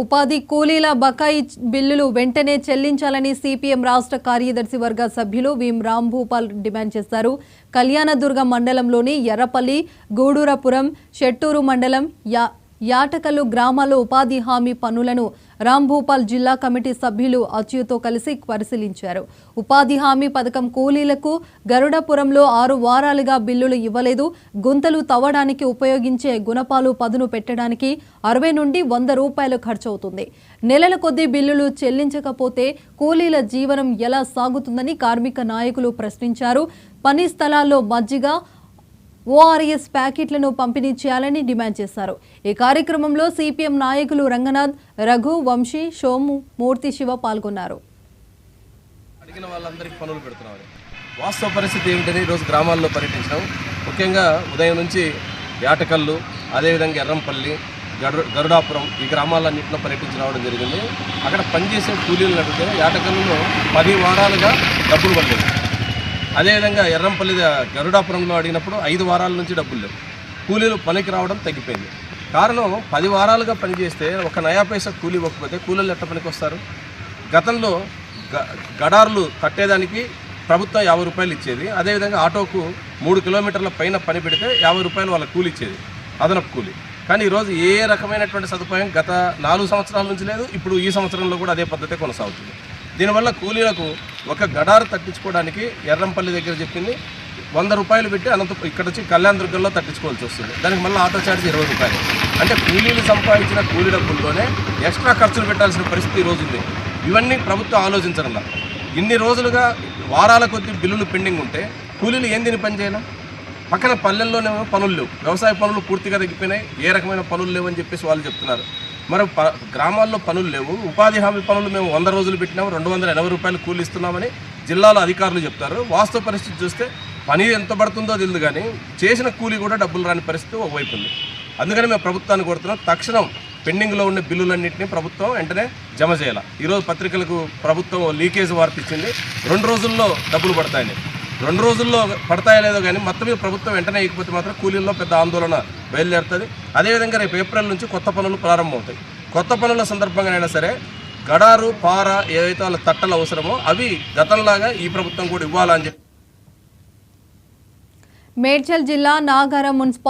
ఉపాధి కూలీల బకాయి బిల్లులు వెంటనే చెల్లించాలని సిపిఎం రాష్ట్ర కార్యదర్శి వర్గ సభ్యులు వీం రాంభూపాల్ డిమాండ్ చేశారు. కళ్యాణదుర్గం మండలంలోని ఎర్రపల్లి, గూడూరపురం, షెట్టూరు మండలం, యాటకల్లు గ్రామాల్లో ఉపాధి హామీ పనులను రాంభూపాల్ జిల్లా కమిటీ సభ్యులు అచ్యుతో కలిసి పరిశీలించారు. ఉపాధి హామీ పథకం కూలీలకు గరుడపురంలో 6 వారాలుగా బిల్లులు ఇవ్వలేదు. గుంతలు తవ్వడానికి ఉపయోగించే గుణపాలు పదును పెట్టడానికి 60 నుండి 100 రూపాయలు ఖర్చవుతుంది. నెలల కొద్దీ బిల్లులు చెల్లించకపోతే కూలీల జీవనం ఎలా సాగుతుందని కార్మిక నాయకులు ప్రశ్నించారు. పని స్థలాల్లో మజ్జిగ, ఓఆర్ఎస్ ప్యాకెట్లను పంపిణీ చేయాలని డిమాండ్ చేశారు. ఈ కార్యక్రమంలో సిపిఎం నాయకులు రంగనాథ్, రఘు, వంశీ, సోము, మూర్తి, శివ పాల్గొన్నారు. అడిగిన వాళ్ళందరికీ పనులు పెడుతున్నారు. వాస్తవ పరిస్థితి ఏమిటని ఈరోజు గ్రామాల్లో పర్యటించాం. ముఖ్యంగా ఉదయం నుంచి యాటకల్లు, అదేవిధంగా ఎర్రంపల్లి, గరుడాపురం ఈ గ్రామాలన్నింటిలో పర్యటించి రావడం జరిగింది. అక్కడ పనిచేసే కూలీలను అడిగితే యాటకల్లులో 10 వారాలుగా డబ్బులు పడలేదు. అదేవిధంగా ఎర్రంపల్లి, గరుడాపురంలో అడిగినప్పుడు 5 వారాల నుంచి డబ్బులు లేవు. కూలీలు పనికి రావడం తగ్గిపోయింది. కారణం 10 వారాలుగా పనిచేస్తే ఒక నయా పైసా కూలీ ఇవ్వకపోతే కూలీలు ఎట్ట పనికి వస్తారు? గతంలో గడార్లు కట్టేదానికి ప్రభుత్వం 50 రూపాయలు ఇచ్చేది. అదేవిధంగా ఆటోకు 3 కిలోమీటర్ల పైన పని పెడితే 50 రూపాయలు వాళ్ళ కూలి ఇచ్చేది, అదనపు కూలి. కానీ ఈరోజు ఏ రకమైనటువంటి సదుపాయం గత 4 సంవత్సరాల నుంచి లేదు. ఇప్పుడు ఈ సంవత్సరంలో కూడా అదే పద్ధతి కొనసాగుతుంది. దీనివల్ల కూలీలకు ఒక గడారు తట్టించుకోవడానికి ఎర్రంపల్లి దగ్గర చెప్పింది 100 రూపాయలు పెట్టి ఇక్కడ వచ్చి కళ్యాణదుర్గంలో తట్టించుకోవాల్సి వస్తుంది. దానికి మళ్ళీ ఆటో ఛార్జ్ 20 రూపాయలు. అంటే కూలీలు సంపాదించిన కూలీ డబ్బుల్లోనే ఎక్స్ట్రా ఖర్చులు పెట్టాల్సిన పరిస్థితి ఈ రోజు ఉంది. ఇవన్నీ ప్రభుత్వం ఆలోచించడంలా. ఇన్ని రోజులుగా వారాల కొద్ది బిల్లులు పెండింగ్ ఉంటే కూలీలు ఏం దీని పని చేయాలి? పక్కన పల్లెల్లోనేమో పనులు లేవు, వ్యవసాయ పనులు పూర్తిగా తగ్గిపోయినాయి, ఏ రకమైన పనులు లేవని చెప్పేసి వాళ్ళు చెప్తున్నారు. మరి గ్రామాల్లో పనులు లేవు. ఉపాధి హామీ పనులు మేము 100 రోజులు పెట్టినాము, 280 రూపాయలు కూలి ఇస్తున్నామని జిల్లాలో అధికారులు చెప్తారు. వాస్తవ పరిస్థితి చూస్తే పని ఎంత పడుతుందో తెలియదు, కానీ చేసిన కూలీ కూడా డబ్బులు రాని పరిస్థితి ఒకవైపు ఉంది. అందుకని మేము ప్రభుత్వాన్ని కోరుతున్నాం, తక్షణం పెండింగ్లో ఉన్న బిల్లులన్నింటినీ ప్రభుత్వం వెంటనే జమ చేయాలి. ఈరోజు పత్రికలకు ప్రభుత్వం లీకేజ్ వార్త ఇచ్చింది, 2 రోజుల్లో డబ్బులు పడతాయని. 2 రోజుల్లో పడతాయో లేదో కానీ మొత్తం మీద ప్రభుత్వం వెంటనే ఇకపోతే మాత్రం కూలీల్లో పెద్ద ఆందోళన బయలుదేరుతుంది. అదేవిధంగా రేపు ఏప్రిల్ నుంచి కొత్త పనులు ప్రారంభమవుతాయి. కొత్త పనుల సందర్భంగానైనా సరే గడారు, పార ఏదైతే వాళ్ళ తట్టలు అవసరమో అవి గతంలాగా ఈ ప్రభుత్వం కూడా ఇవ్వాలని చెప్పి మేడ్చల్ జిల్లా నాగారం మున్సిపల్